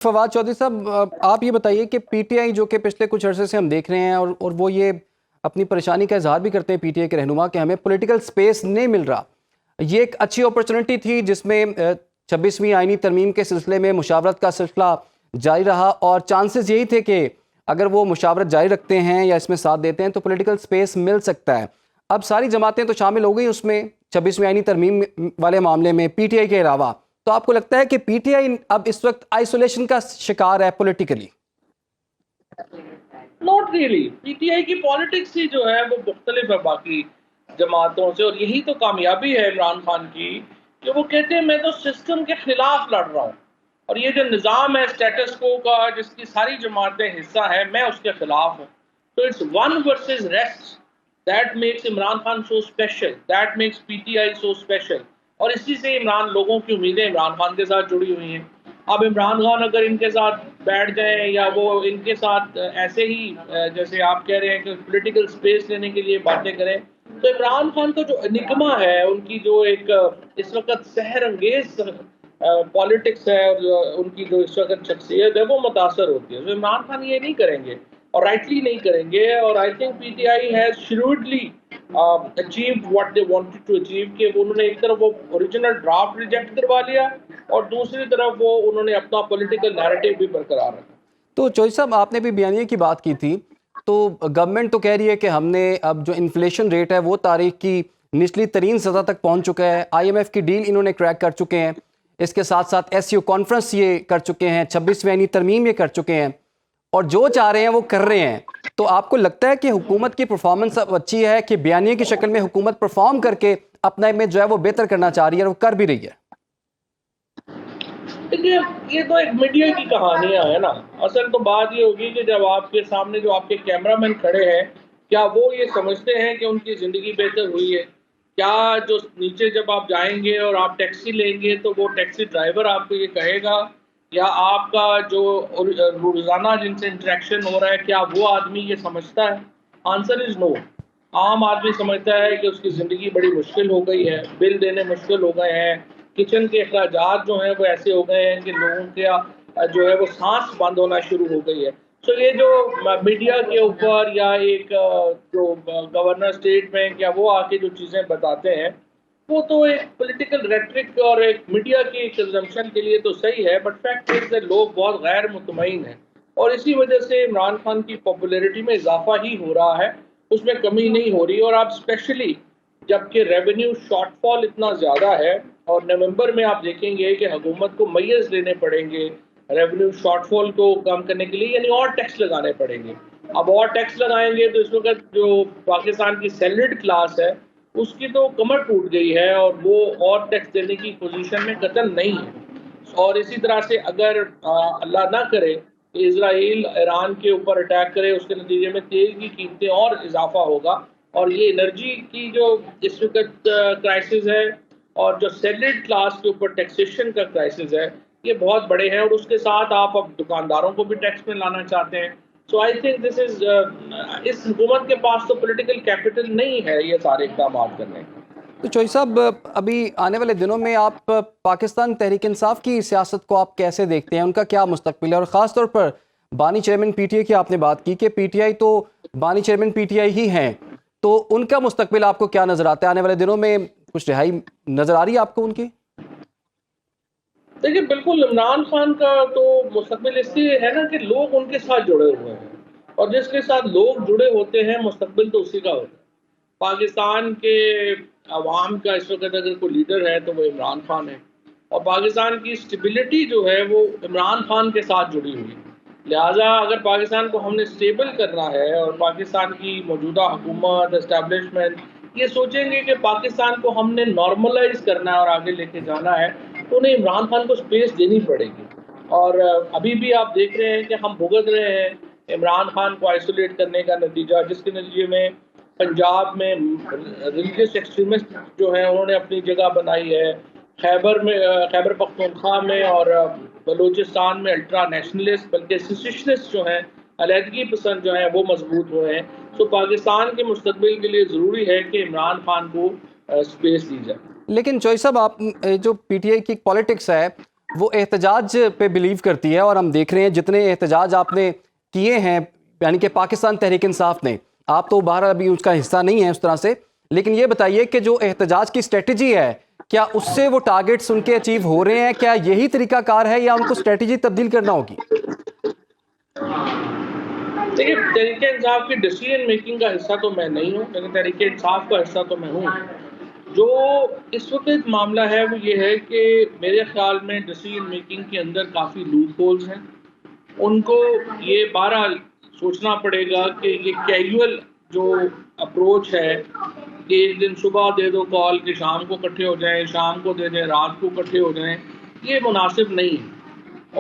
फवाद चौधरी साहब, आप ये बताइए कि पीटीआई जो कि पिछले कुछ अरसे से हम देख रहे हैं और वो ये अपनी परेशानी का इजहार भी करते हैं पीटीआई के रहनुमा कि हमें पॉलिटिकल स्पेस नहीं मिल रहा। ये एक अच्छी अपॉर्चुनिटी थी जिसमें 26वीं आईनी तरमीम के सिलसिले में मुशावरत का सिलसिला जारी रहा और चांसेस यही थे कि अगर वो मुशावरत जारी रखते हैं या इसमें साथ देते हैं तो पॉलिटिकल स्पेस मिल सकता है। अब सारी जमातें तो शामिल हो गई उसमें 26वीं आईनी तरमीम वाले मामले में पीटीआई के अलावा। तो आपको लगता है कि पीटीआई अब इस वक्त आइसोलेशन का शिकार है पॉलिटिकली? Not really. पीटीआई की पॉलिटिक्स ही जो है वो मुख्तलिफ है बाकी जमातों से, और यही तो कामयाबी है इमरान खान की कि वो कहते हैं मैं तो सिस्टम के खिलाफ लड़ रहा हूँ, और ये जो निज़ाम है स्टेटस को का जिसकी सारी जमातें हिस्सा है, मैं उसके खिलाफ हूँ। तो it's one versus rest that makes Imran Khan so special, that makes PTI so special. और इसी से इमरान लोगों की उम्मीदें इमरान खान के साथ जुड़ी हुई हैं। अब इमरान खान अगर इनके साथ बैठ जाए या वो इनके साथ ऐसे ही जैसे आप कह रहे हैं कि पॉलिटिकल स्पेस लेने के लिए बातें करें, तो इमरान खान का जो एनिग्मा है, उनकी जो एक इस वक्त सहर अंगेज पॉलिटिक्स है और उनकी जो इस वक्त शख्सियत है वो मुतासर होती है। तो इमरान खान ये नहीं करेंगे और राइटली नहीं करेंगे। और I think PTI has shrewdly achieved what they wanted to achieve, कि उन्होंने एक तरफ वो ओरिजिनल ड्राफ्ट रिजेक्ट करवा लिया और दूसरी तरफ वो उन्होंने अपना पॉलिटिकल नैरेटिव भी बरकरार रखा। तो चौधरी साहब, आपने भी बयानिए की बात की थी, तो गवर्नमेंट तो कह रही है कि हमने अब जो इन्फ्लेशन रेट है वो तारीख की निचली तरीन सतह तक पहुंच चुका है, आईएमएफ की डील इन्होंने क्रैक कर चुके हैं, इसके साथ साथ एससीओ कॉन्फ्रेंस ये कर चुके हैं, 26वीं आईनी तरमीम ये कर चुके हैं और जो चाह रहे हैं वो कर रहे हैं। तो आपको लगता है कि हुकूमत की परफॉर्मेंस अब अच्छी है कि बयानिए की शक्ल में हुकूमत परफॉर्म करके अपना इमेज जो है वो बेहतर करना चाह रही है और वो कर भी रही है? देखिए, ये तो एक मीडिया की कहानियां है ना। असल तो बात ये होगी कि जब आपके सामने जो आपके कैमरामैन खड़े हैं, क्या वो ये समझते हैं कि उनकी ज़िंदगी बेहतर हुई है? क्या जो नीचे जब आप जाएंगे और आप टैक्सी लेंगे तो वो टैक्सी ड्राइवर आपको ये कहेगा, या आपका जो रोज़ाना जिनसे इंटरेक्शन हो रहा है, क्या वो आदमी ये समझता है? Answer is no. आम आदमी समझता है कि उसकी ज़िंदगी बड़ी मुश्किल हो गई है, बिल देने मुश्किल हो गए हैं, किचन के अखराजात जो हैं वो ऐसे हो गए हैं कि लोगों के जो है वो सांस बंद होना शुरू हो गई है। सो ये जो मीडिया के ऊपर या एक जो गवर्नर स्टेट बैंक या वो आके जो चीज़ें बताते हैं, वो तो एक पॉलिटिकल रेटरिक और एक मीडिया की कंजम्पशन के लिए तो सही है, बट फैक्ट इज कि लोग बहुत गैर मुतमईन हैं और इसी वजह से इमरान खान की पॉपुलैरिटी में इजाफा ही हो रहा है, उसमें कमी नहीं हो रही। और आप स्पेशली जबकि रेवेन्यू शॉर्टफॉल इतना ज़्यादा है और नवंबर में आप देखेंगे कि हुकूमत को मैयर्स लेने पड़ेंगे रेवेन्यू शॉर्टफॉल को कम करने के लिए, यानी और टैक्स लगाने पड़ेंगे। अब और टैक्स लगाएंगे तो इस वक्त जो पाकिस्तान की सैलरीड क्लास है उसकी तो कमर टूट गई है और वो और टैक्स देने की पोजीशन में कतई नहीं है। और इसी तरह से अगर अल्लाह ना करे कि इजराइल ईरान के ऊपर अटैक करे, उसके नतीजे में तेल की कीमतें और इजाफा होगा और ये एनर्जी की जो इस वक्त क्राइसिस है और जो सैलरीड क्लास के ऊपर टैक्सेशन का क्राइसिस है, ये बहुत बड़े हैं। और उसके साथ आप अब दुकानदारों को भी टैक्स में लाना चाहते हैं। सो आई थिंक दिस इज इस हुकूमत के पास तो पॉलिटिकल कैपिटल नहीं है ये सारे इकदाम करने का। तो चौधरी साहब, अभी आने वाले दिनों में आप पाकिस्तान तहरीक इंसाफ की सियासत को आप कैसे देखते हैं, उनका क्या मुस्तकबिल है? और ख़ास तौर पर बानी चेयरमैन पीटीआई की आपने बात की कि पीटीआई तो बानी चेयरमैन पीटीआई ही हैं, तो उनका मुस्तकबिल आपको क्या नज़र आता है? आने वाले दिनों में कुछ रिहाई नज़र आ रही है आपको उनकी? देखिए, बिल्कुल इमरान खान का तो मुस्तकबिल इसलिए है ना कि लोग उनके साथ जुड़े हुए हैं और जिसके साथ लोग जुड़े होते हैं मुस्तकबिल तो उसी का होता है। पाकिस्तान के अवाम का इस वक्त अगर कोई लीडर है तो वो इमरान खान है और पाकिस्तान की स्टेबिलिटी जो है वो इमरान खान के साथ जुड़ी हुई है। लिहाजा अगर पाकिस्तान को हमने स्टेबल करना है और पाकिस्तान की मौजूदा हुकूमत इस्टेब्लिशमेंट ये सोचेंगे कि पाकिस्तान को हमने नॉर्मलाइज करना है और आगे लेके जाना है, तो उन्हें इमरान खान को स्पेस देनी पड़ेगी। और अभी भी आप देख रहे हैं कि हम भुगत रहे हैं इमरान खान को आइसोलेट करने का नतीजा, जिसके नतीजे में पंजाब में रिलीजियस एक्सट्रीमिस्ट जो हैं उन्होंने अपनी जगह बनाई है। खैबर पख्तूनख्वा में और बलूचिस्तान में अल्ट्रा नेशनलिस्ट बल्कि सेसिशनिस्ट जो हैं, अलहदगी पसंद जो हैं, वो मजबूत हुए हैं। तो पाकिस्तान के मुस्तकबिल के लिए ज़रूरी है कि इमरान खान को स्पेस दी जाए। लेकिन चौधरी साहब, आप जो पीटीआई की पॉलिटिक्स है وہ احتجاج پہ بلیو کرتی ہے، اور ہم دیکھ رہے ہیں جتنے احتجاج آپ نے کیے ہیں، یعنی کہ پاکستان تحریک انصاف نے، آپ تو بہرحال ابھی اس کا حصہ نہیں ہیں اس طرح سے، لیکن یہ بتائیے کہ جو احتجاج کی اسٹریٹجی ہے، کیا اس سے وہ ٹارگٹس ان کے اچیو ہو رہے ہیں؟ کیا یہی طریقہ کار ہے یا ان کو اسٹریٹجی تبدیل کرنا ہوگی؟ دیکھیے، تحریک انصاف کی ڈیسیژن میکنگ کا حصہ تو میں نہیں ہوں، لیکن تحریک انصاف کا حصہ تو میں ہوں۔ جو اس وقت معاملہ ہے وہ یہ ہے کہ میرے خیال میں ڈیسیژن میکنگ کے اندر کافی لوپ ہولز ہیں۔ ان کو یہ بہرحال سوچنا پڑے گا کہ یہ کیجول جو اپروچ ہے کہ ایک دن صبح دے دو کال کہ شام کو اکٹھے ہو جائیں، شام کو دے دیں، رات کو اکٹھے ہو جائیں، یہ مناسب نہیں ہے،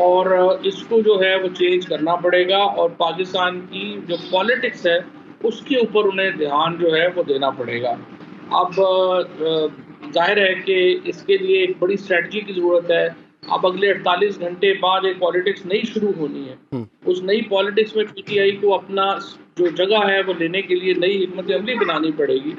اور اس کو جو ہے وہ چینج کرنا پڑے گا، اور پاکستان کی جو پالیٹکس ہے اس کے اوپر انہیں دھیان جو ہے وہ دینا پڑے گا۔ اب ظاہر ہے کہ اس کے لیے ایک بڑی اسٹریٹجی کی ضرورت ہے۔ اب اگلے 48 گھنٹے بعد ایک پالیٹکس نئی شروع ہونی ہے، اس نئی پالیٹکس میں پی ٹی آئی کو اپنا جو جگہ ہے وہ لینے کے لیے نئی حکمت عملی بنانی پڑے گی۔